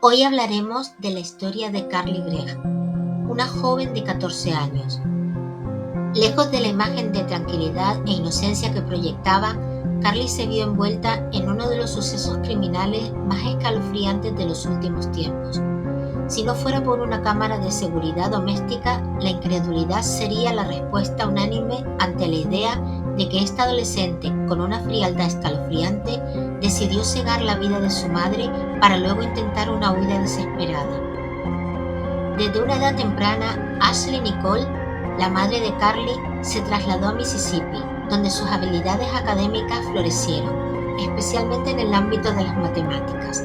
Hoy hablaremos de la historia de Carly Gregg, una joven de 14 años. Lejos de la imagen de tranquilidad e inocencia que proyectaba, Carly se vio envuelta en uno de los sucesos criminales más escalofriantes de los últimos tiempos. Si no fuera por una cámara de seguridad doméstica, la incredulidad sería la respuesta unánime ante la idea de que esta adolescente, con una frialdad escalofriante, decidió cegar la vida de su madre para luego intentar una huida desesperada. Desde una edad temprana, Ashley Nicole, la madre de Carly, se trasladó a Mississippi, donde sus habilidades académicas florecieron, especialmente en el ámbito de las matemáticas.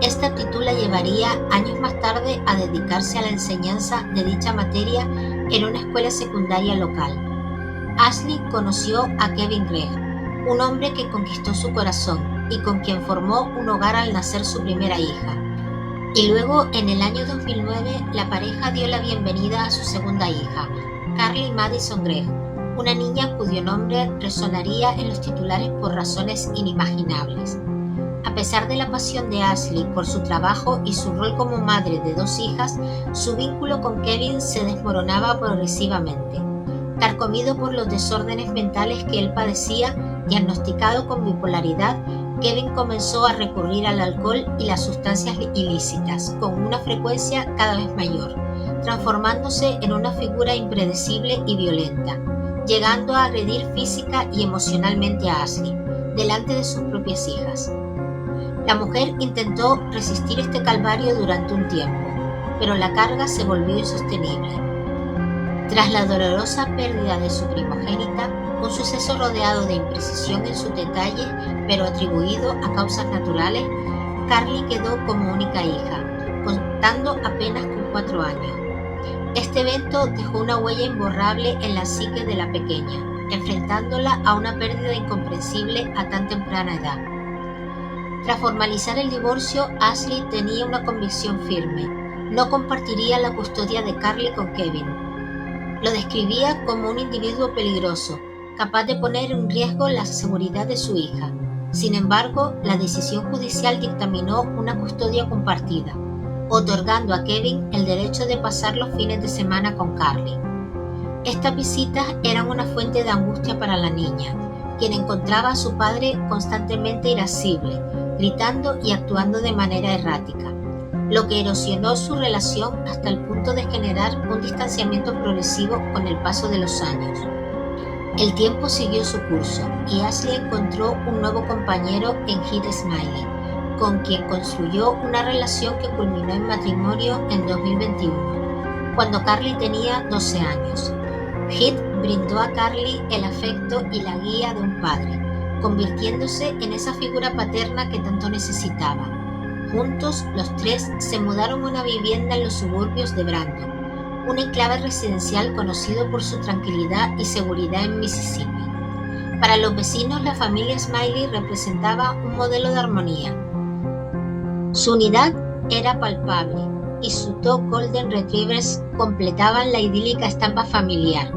Esta aptitud la llevaría años más tarde a dedicarse a la enseñanza de dicha materia en una escuela secundaria local. Ashley conoció a Kevin Gregg, un hombre que conquistó su corazón y con quien formó un hogar al nacer su primera hija. Y luego, en el año 2009, la pareja dio la bienvenida a su segunda hija, Carly Madison Gregg, una niña cuyo nombre resonaría en los titulares por razones inimaginables. A pesar de la pasión de Ashley por su trabajo y su rol como madre de dos hijas, su vínculo con Kevin se desmoronaba progresivamente. Carcomido por los desórdenes mentales que él padecía, diagnosticado con bipolaridad, Kevin comenzó a recurrir al alcohol y las sustancias ilícitas con una frecuencia cada vez mayor, transformándose en una figura impredecible y violenta, llegando a agredir física y emocionalmente a Ashley, delante de sus propias hijas. La mujer intentó resistir este calvario durante un tiempo, pero la carga se volvió insostenible. Tras la dolorosa pérdida de su primogénita, un suceso rodeado de imprecisión en sus detalles, pero atribuido a causas naturales, Carly quedó como única hija, contando apenas con 4 años. Este evento dejó una huella imborrable en la psique de la pequeña, enfrentándola a una pérdida incomprensible a tan temprana edad. Tras formalizar el divorcio, Ashley tenía una convicción firme: no compartiría la custodia de Carly con Kevin. Lo describía como un individuo peligroso, capaz de poner en riesgo la seguridad de su hija. Sin embargo, la decisión judicial dictaminó una custodia compartida, otorgando a Kevin el derecho de pasar los fines de semana con Carly. Estas visitas eran una fuente de angustia para la niña, quien encontraba a su padre constantemente irascible, gritando y actuando de manera errática, lo que erosionó su relación hasta el punto de generar un distanciamiento progresivo con el paso de los años. El tiempo siguió su curso y Ashley encontró un nuevo compañero en Heath Smiley, con quien construyó una relación que culminó en matrimonio en 2021, cuando Carly tenía 12 años. Heath brindó a Carly el afecto y la guía de un padre, convirtiéndose en esa figura paterna que tanto necesitaba. Juntos, los tres se mudaron a una vivienda en los suburbios de Brandon, un enclave residencial conocido por su tranquilidad y seguridad en Mississippi. Para los vecinos, la familia Smiley representaba un modelo de armonía. Su unidad era palpable y sus 2 Golden Retrievers completaban la idílica estampa familiar.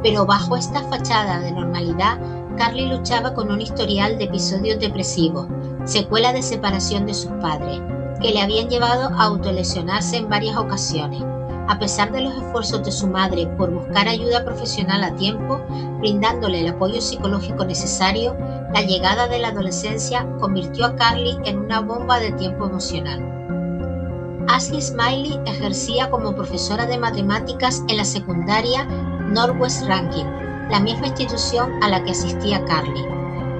Pero bajo esta fachada de normalidad, Carly luchaba con un historial de episodios depresivos, secuela de separación de sus padres, que le habían llevado a autolesionarse en varias ocasiones. A pesar de los esfuerzos de su madre por buscar ayuda profesional a tiempo, brindándole el apoyo psicológico necesario, la llegada de la adolescencia convirtió a Carly en una bomba de tiempo emocional. Ashley Smiley ejercía como profesora de matemáticas en la secundaria Northwest Rankin, la misma institución a la que asistía Carly.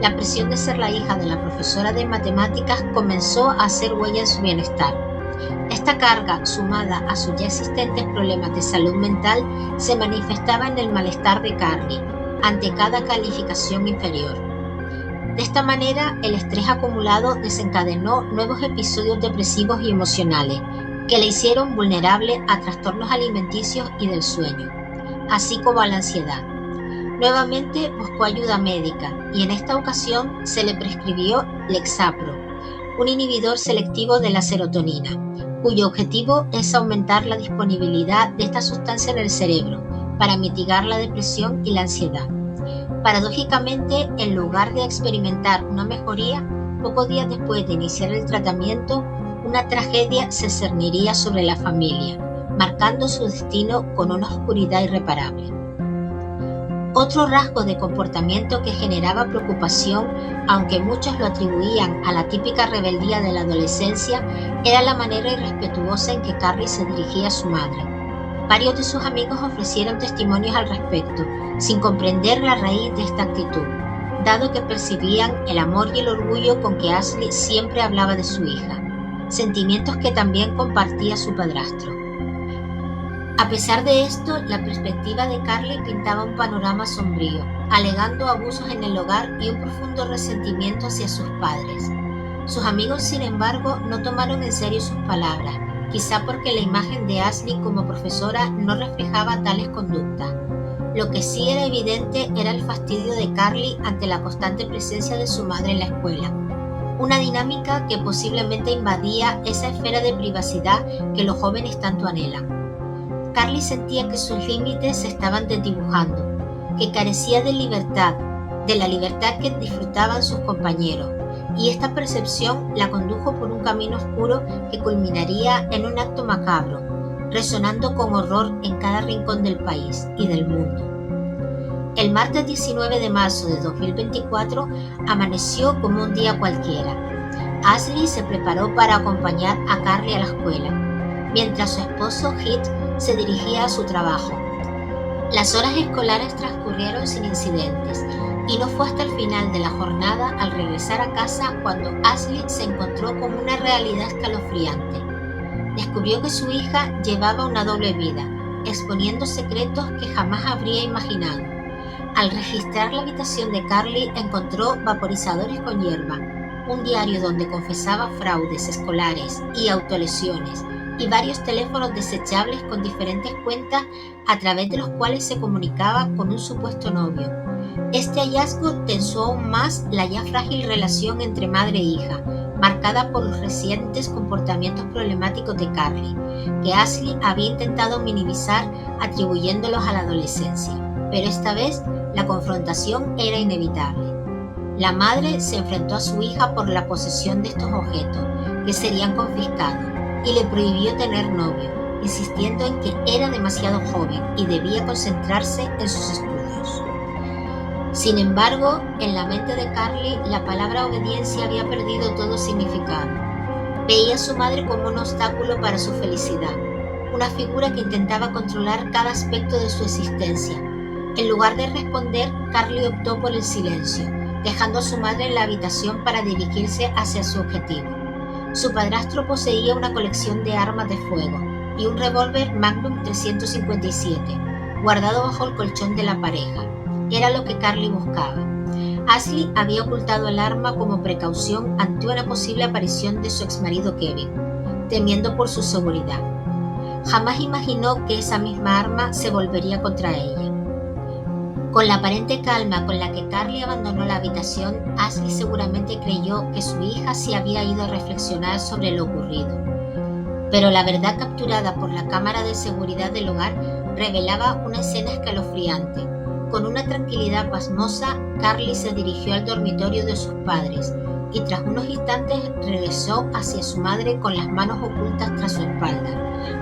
La presión de ser la hija de la profesora de matemáticas comenzó a hacer huella en su bienestar. Esta carga, sumada a sus ya existentes problemas de salud mental, se manifestaba en el malestar de Carly ante cada calificación inferior. De esta manera, el estrés acumulado desencadenó nuevos episodios depresivos y emocionales que le hicieron vulnerable a trastornos alimenticios y del sueño, así como a la ansiedad. Nuevamente buscó ayuda médica y en esta ocasión se le prescribió Lexapro, un inhibidor selectivo de la serotonina, cuyo objetivo es aumentar la disponibilidad de esta sustancia en el cerebro para mitigar la depresión y la ansiedad. Paradójicamente, en lugar de experimentar una mejoría, pocos días después de iniciar el tratamiento, una tragedia se cerniría sobre la familia, marcando su destino con una oscuridad irreparable. Otro rasgo de comportamiento que generaba preocupación, aunque muchos lo atribuían a la típica rebeldía de la adolescencia, era la manera irrespetuosa en que Carly se dirigía a su madre. Varios de sus amigos ofrecieron testimonios al respecto, sin comprender la raíz de esta actitud, dado que percibían el amor y el orgullo con que Ashley siempre hablaba de su hija, sentimientos que también compartía su padrastro. A pesar de esto, la perspectiva de Carly pintaba un panorama sombrío, alegando abusos en el hogar y un profundo resentimiento hacia sus padres. Sus amigos, sin embargo, no tomaron en serio sus palabras, quizá porque la imagen de Ashley como profesora no reflejaba tales conductas. Lo que sí era evidente era el fastidio de Carly ante la constante presencia de su madre en la escuela, una dinámica que posiblemente invadía esa esfera de privacidad que los jóvenes tanto anhelan. Carly sentía que sus límites se estaban desdibujando, que carecía de libertad, de la libertad que disfrutaban sus compañeros, y esta percepción la condujo por un camino oscuro que culminaría en un acto macabro, resonando con horror en cada rincón del país y del mundo. El martes 19 de marzo de 2024 amaneció como un día cualquiera. Ashley se preparó para acompañar a Carly a la escuela, mientras su esposo Heath se dirigía a su trabajo. Las horas escolares transcurrieron sin incidentes, y no fue hasta el final de la jornada, al regresar a casa, cuando Ashley se encontró con una realidad escalofriante. Descubrió que su hija llevaba una doble vida, exponiendo secretos que jamás habría imaginado. Al registrar la habitación de Carly, encontró vaporizadores con hierba, un diario donde confesaba fraudes escolares y autolesiones, y varios teléfonos desechables con diferentes cuentas a través de los cuales se comunicaba con un supuesto novio. Este hallazgo tensó aún más la ya frágil relación entre madre e hija, marcada por los recientes comportamientos problemáticos de Carly, que Ashley había intentado minimizar atribuyéndolos a la adolescencia. Pero esta vez la confrontación era inevitable. La madre se enfrentó a su hija por la posesión de estos objetos, que serían confiscados, y le prohibió tener novio, insistiendo en que era demasiado joven y debía concentrarse en sus estudios. Sin embargo, en la mente de Carly, la palabra obediencia había perdido todo significado. Veía a su madre como un obstáculo para su felicidad, una figura que intentaba controlar cada aspecto de su existencia. En lugar de responder, Carly optó por el silencio, dejando a su madre en la habitación para dirigirse hacia su objetivo. Su padrastro poseía una colección de armas de fuego y un revólver Magnum 357, guardado bajo el colchón de la pareja. Era lo que Carly buscaba. Ashley había ocultado el arma como precaución ante una posible aparición de su exmarido Kevin, temiendo por su seguridad. Jamás imaginó que esa misma arma se volvería contra ella. Con la aparente calma con la que Carly abandonó la habitación, Ashley seguramente creyó que su hija se había ido a reflexionar sobre lo ocurrido. Pero la verdad capturada por la cámara de seguridad del hogar revelaba una escena escalofriante. Con una tranquilidad pasmosa, Carly se dirigió al dormitorio de sus padres y tras unos instantes regresó hacia su madre con las manos ocultas tras su espalda.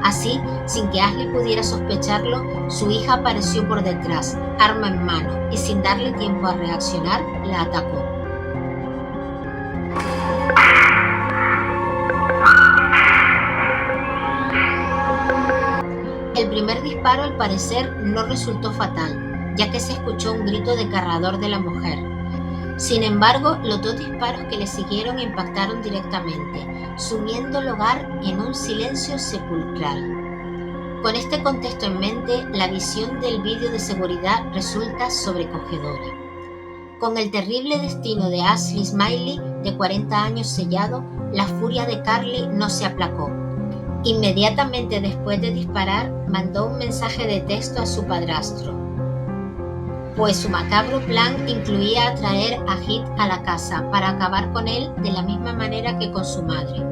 Así, sin que Ashley pudiera sospecharlo, su hija apareció por detrás, arma en mano, y sin darle tiempo a reaccionar, la atacó. El primer disparo, al parecer, no resultó fatal, ya que se escuchó un grito desgarrador de la mujer. Sin embargo, los dos disparos que le siguieron impactaron directamente, sumiendo el hogar en un silencio sepulcral. Con este contexto en mente, la visión del vídeo de seguridad resulta sobrecogedora. Con el terrible destino de Ashley Smiley, de 40 años sellado, la furia de Carly no se aplacó. Inmediatamente después de disparar, mandó un mensaje de texto a su padrastro, pues su macabro plan incluía atraer a Heath a la casa para acabar con él de la misma manera que con su madre.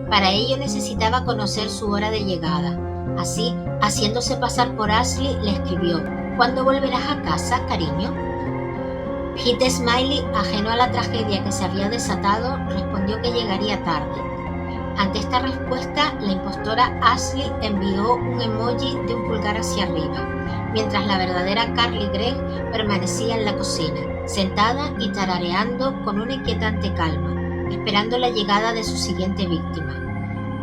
Para ello necesitaba conocer su hora de llegada. Así, haciéndose pasar por Ashley, le escribió: ¿Cuándo volverás a casa, cariño? Heath Smiley, ajeno a la tragedia que se había desatado, respondió que llegaría tarde. Ante esta respuesta, la impostora Ashley envió un emoji de un pulgar hacia arriba, mientras la verdadera Carly Gregg permanecía en la cocina, sentada y tarareando con una inquietante calma, esperando la llegada de su siguiente víctima.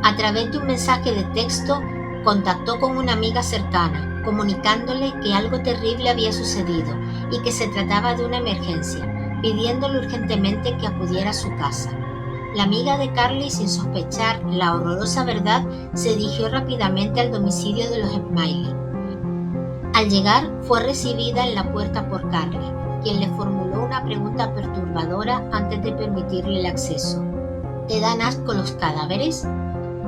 A través de un mensaje de texto, contactó con una amiga cercana, comunicándole que algo terrible había sucedido y que se trataba de una emergencia, pidiéndole urgentemente que acudiera a su casa. La amiga de Carly, sin sospechar la horrorosa verdad, se dirigió rápidamente al domicilio de los Smiley. Al llegar, fue recibida en la puerta por Carly, quien le formuló una pregunta perturbadora antes de permitirle el acceso. ¿Te dan asco los cadáveres?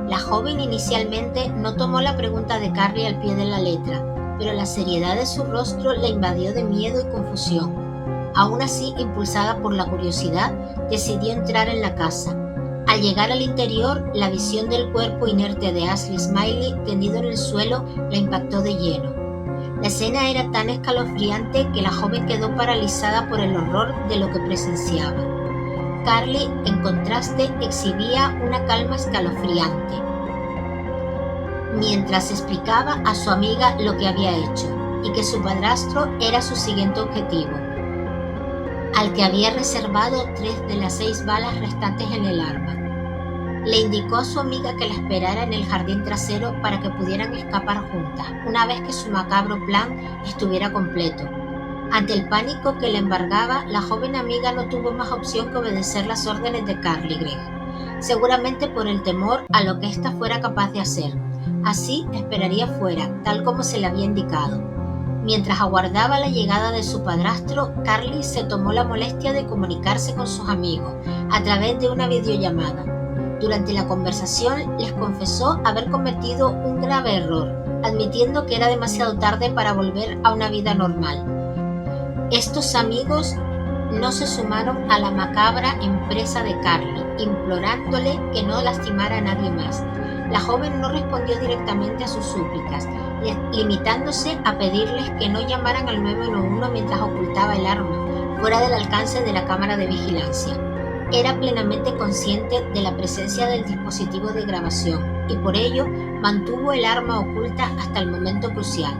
La joven inicialmente no tomó la pregunta de Carly al pie de la letra, pero la seriedad de su rostro la invadió de miedo y confusión. Aún así, impulsada por la curiosidad, decidió entrar en la casa. Al llegar al interior, la visión del cuerpo inerte de Ashley Smiley tendido en el suelo la impactó de lleno. La escena era tan escalofriante que la joven quedó paralizada por el horror de lo que presenciaba. Carly, en contraste, exhibía una calma escalofriante, mientras explicaba a su amiga lo que había hecho y que su padrastro era su siguiente objetivo, al que había reservado 3 de las 6 balas restantes en el arma. Le indicó a su amiga que la esperara en el jardín trasero para que pudieran escapar juntas, una vez que su macabro plan estuviera completo. Ante el pánico que le embargaba, la joven amiga no tuvo más opción que obedecer las órdenes de Carly Gregg, seguramente por el temor a lo que ésta fuera capaz de hacer. Así esperaría fuera, tal como se le había indicado. Mientras aguardaba la llegada de su padrastro, Carly se tomó la molestia de comunicarse con sus amigos a través de una videollamada. Durante la conversación les confesó haber cometido un grave error, admitiendo que era demasiado tarde para volver a una vida normal. Estos amigos no se sumaron a la macabra empresa de Carly, implorándole que no lastimara a nadie más. La joven no respondió directamente a sus súplicas, limitándose a pedirles que no llamaran al 911 mientras ocultaba el arma, fuera del alcance de la cámara de vigilancia. Era plenamente consciente de la presencia del dispositivo de grabación y por ello mantuvo el arma oculta hasta el momento crucial.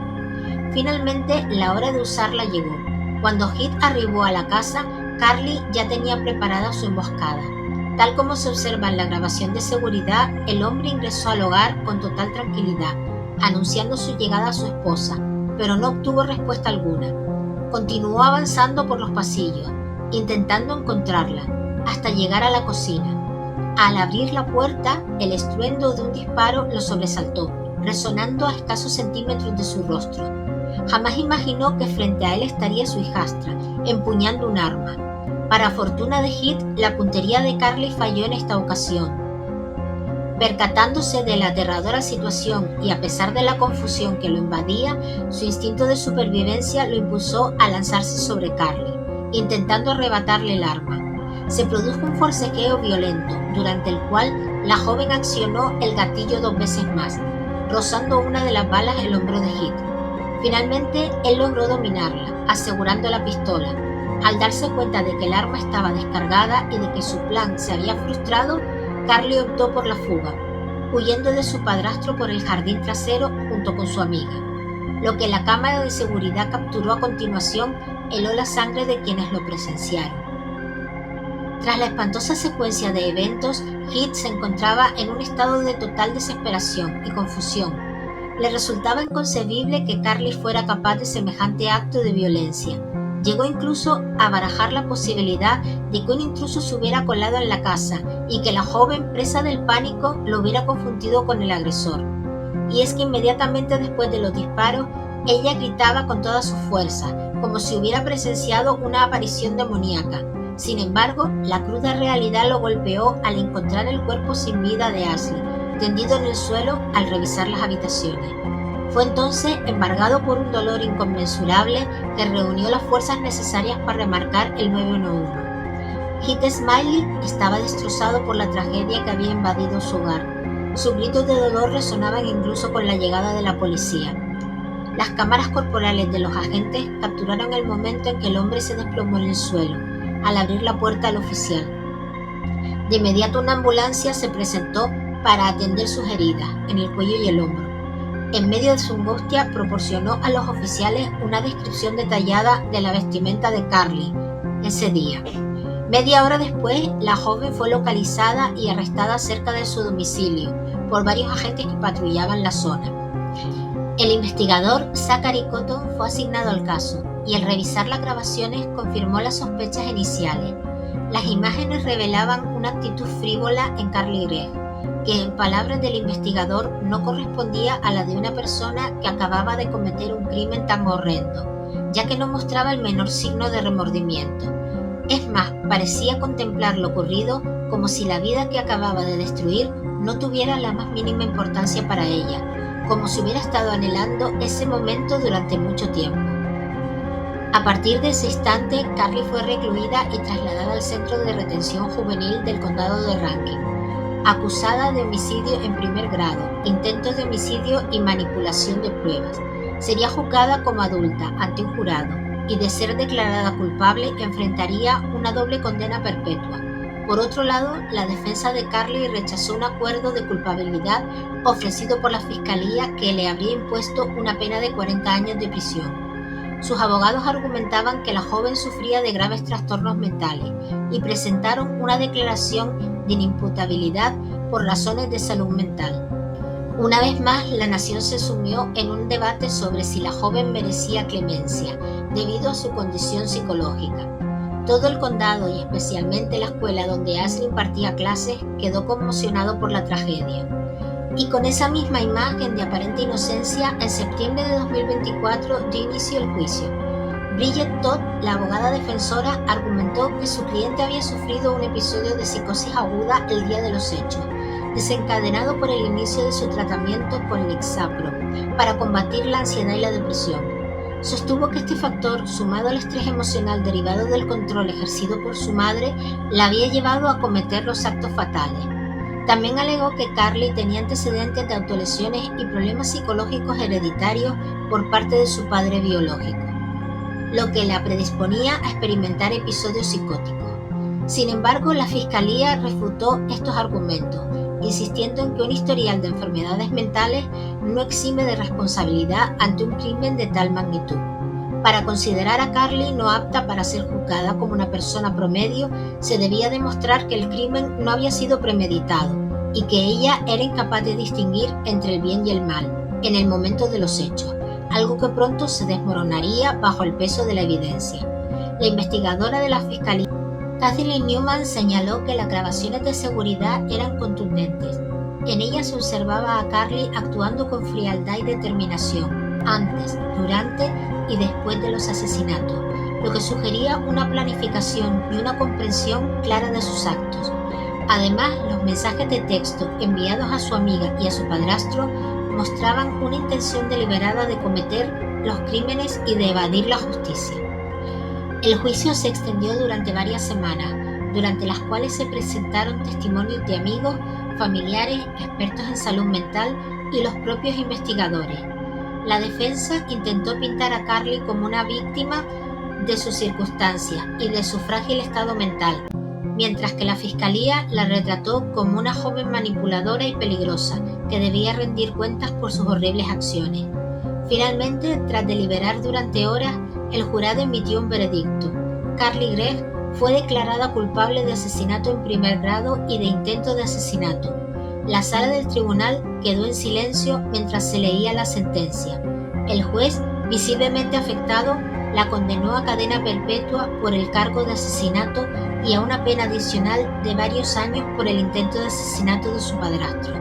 Finalmente, la hora de usarla llegó. Cuando Heath arribó a la casa, Carly ya tenía preparada su emboscada. Tal como se observa en la grabación de seguridad, el hombre ingresó al hogar con total tranquilidad, anunciando su llegada a su esposa, pero no obtuvo respuesta alguna. Continuó avanzando por los pasillos, intentando encontrarla, hasta llegar a la cocina. Al abrir la puerta, el estruendo de un disparo lo sobresaltó, resonando a escasos centímetros de su rostro. Jamás imaginó que frente a él estaría su hijastra, empuñando un arma. Para fortuna de Heath, la puntería de Carly falló en esta ocasión. Percatándose de la aterradora situación y a pesar de la confusión que lo invadía, su instinto de supervivencia lo impulsó a lanzarse sobre Carly, intentando arrebatarle el arma. Se produjo un forcejeo violento, durante el cual la joven accionó el gatillo 2 veces más, rozando una de las balas el hombro de Heath. Finalmente, él logró dominarla, asegurando la pistola. Al darse cuenta de que el arma estaba descargada y de que su plan se había frustrado, Carly optó por la fuga, huyendo de su padrastro por el jardín trasero junto con su amiga. Lo que la cámara de seguridad capturó a continuación heló la sangre de quienes lo presenciaron. Tras la espantosa secuencia de eventos, Heath se encontraba en un estado de total desesperación y confusión. Le resultaba inconcebible que Carly fuera capaz de semejante acto de violencia. Llegó incluso a barajar la posibilidad de que un intruso se hubiera colado en la casa y que la joven, presa del pánico, lo hubiera confundido con el agresor. Y es que inmediatamente después de los disparos, ella gritaba con toda su fuerza, como si hubiera presenciado una aparición demoníaca. Sin embargo, la cruda realidad lo golpeó al encontrar el cuerpo sin vida de Ashley, tendido en el suelo al revisar las habitaciones. Fue entonces, embargado por un dolor inconmensurable, que reunió las fuerzas necesarias para remarcar el 911. Heath Smiley estaba destrozado por la tragedia que había invadido su hogar. Sus gritos de dolor resonaban incluso con la llegada de la policía. Las cámaras corporales de los agentes capturaron el momento en que el hombre se desplomó en el suelo, al abrir la puerta al oficial. De inmediato una ambulancia se presentó para atender sus heridas en el cuello y el hombro. En medio de su angustia, proporcionó a los oficiales una descripción detallada de la vestimenta de Carly ese día. Media hora después, la joven fue localizada y arrestada cerca de su domicilio por varios agentes que patrullaban la zona. El investigador Zachary Cotton fue asignado al caso y al revisar las grabaciones confirmó las sospechas iniciales. Las imágenes revelaban una actitud frívola en Carly Gregg, que en palabras del investigador no correspondía a la de una persona que acababa de cometer un crimen tan horrendo, ya que no mostraba el menor signo de remordimiento. Es más, parecía contemplar lo ocurrido como si la vida que acababa de destruir no tuviera la más mínima importancia para ella, como si hubiera estado anhelando ese momento durante mucho tiempo. A partir de ese instante, Carly fue recluida y trasladada al Centro de Retención Juvenil del Condado de Rankin, acusada de homicidio en primer grado, intentos de homicidio y manipulación de pruebas. Sería juzgada como adulta ante un jurado y, de ser declarada culpable, enfrentaría una doble condena perpetua. Por otro lado, la defensa de Carly rechazó un acuerdo de culpabilidad ofrecido por la Fiscalía que le habría impuesto una pena de 40 años de prisión. Sus abogados argumentaban que la joven sufría de graves trastornos mentales y presentaron una declaración de inimputabilidad por razones de salud mental. Una vez más, la nación se sumió en un debate sobre si la joven merecía clemencia debido a su condición psicológica. Todo el condado y especialmente la escuela donde Ashley impartía clases quedó conmocionado por la tragedia. Y con esa misma imagen de aparente inocencia, en septiembre de 2024 dio inicio el juicio. Bridget Todd, la abogada defensora, argumentó que su cliente había sufrido un episodio de psicosis aguda el día de los hechos, desencadenado por el inicio de su tratamiento con Lexapro para combatir la ansiedad y la depresión. Sostuvo que este factor, sumado al estrés emocional derivado del control ejercido por su madre, la había llevado a cometer los actos fatales. También alegó que Carly tenía antecedentes de autolesiones y problemas psicológicos hereditarios por parte de su padre biológico, lo que la predisponía a experimentar episodios psicóticos. Sin embargo, la Fiscalía refutó estos argumentos, insistiendo en que un historial de enfermedades mentales no exime de responsabilidad ante un crimen de tal magnitud. Para considerar a Carly no apta para ser juzgada como una persona promedio, se debía demostrar que el crimen no había sido premeditado y que ella era incapaz de distinguir entre el bien y el mal en el momento de los hechos, algo que pronto se desmoronaría bajo el peso de la evidencia. La investigadora de la Fiscalía, Kathleen Newman, señaló que las grabaciones de seguridad eran contundentes. En ellas se observaba a Carly actuando con frialdad y determinación antes, durante y después de los asesinatos, lo que sugería una planificación y una comprensión clara de sus actos. Además, los mensajes de texto enviados a su amiga y a su padrastro mostraban una intención deliberada de cometer los crímenes y de evadir la justicia. El juicio se extendió durante varias semanas, durante las cuales se presentaron testimonios de amigos, familiares, expertos en salud mental y los propios investigadores. La defensa intentó pintar a Carly como una víctima de sus circunstancias y de su frágil estado mental, mientras que la Fiscalía la retrató como una joven manipuladora y peligrosa que debía rendir cuentas por sus horribles acciones. Finalmente, tras deliberar durante horas, el jurado emitió un veredicto. Carly Gregg fue declarada culpable de asesinato en primer grado y de intento de asesinato. La sala del tribunal quedó en silencio mientras se leía la sentencia. El juez, visiblemente afectado, la condenó a cadena perpetua por el cargo de asesinato y a una pena adicional de varios años por el intento de asesinato de su padrastro.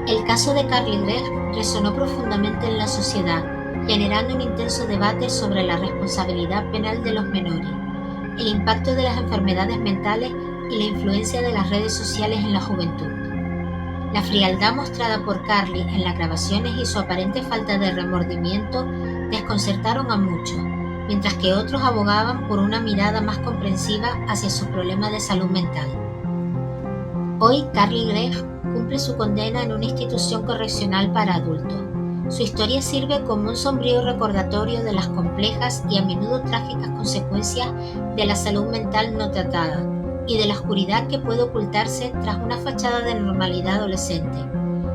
El caso de Carly Gregg resonó profundamente en la sociedad, generando un intenso debate sobre la responsabilidad penal de los menores, el impacto de las enfermedades mentales y la influencia de las redes sociales en la juventud. La frialdad mostrada por Carly en las grabaciones y su aparente falta de remordimiento desconcertaron a muchos, mientras que otros abogaban por una mirada más comprensiva hacia sus problemas de salud mental. Hoy, Carly Gregg cumple su condena en una institución correccional para adultos. Su historia sirve como un sombrío recordatorio de las complejas y a menudo trágicas consecuencias de la salud mental no tratada y de la oscuridad que puede ocultarse tras una fachada de normalidad adolescente.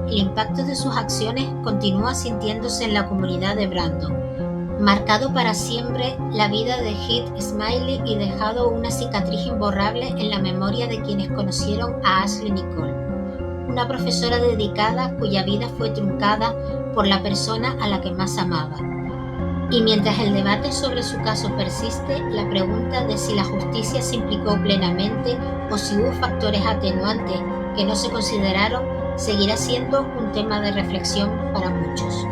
El impacto de sus acciones continúa sintiéndose en la comunidad de Brandon, marcado para siempre la vida de Heath Smiley y dejado una cicatriz imborrable en la memoria de quienes conocieron a Ashley Nicole, una profesora dedicada cuya vida fue truncada por la persona a la que más amaba. Y mientras el debate sobre su caso persiste, la pregunta de si la justicia se implicó plenamente o si hubo factores atenuantes que no se consideraron seguirá siendo un tema de reflexión para muchos.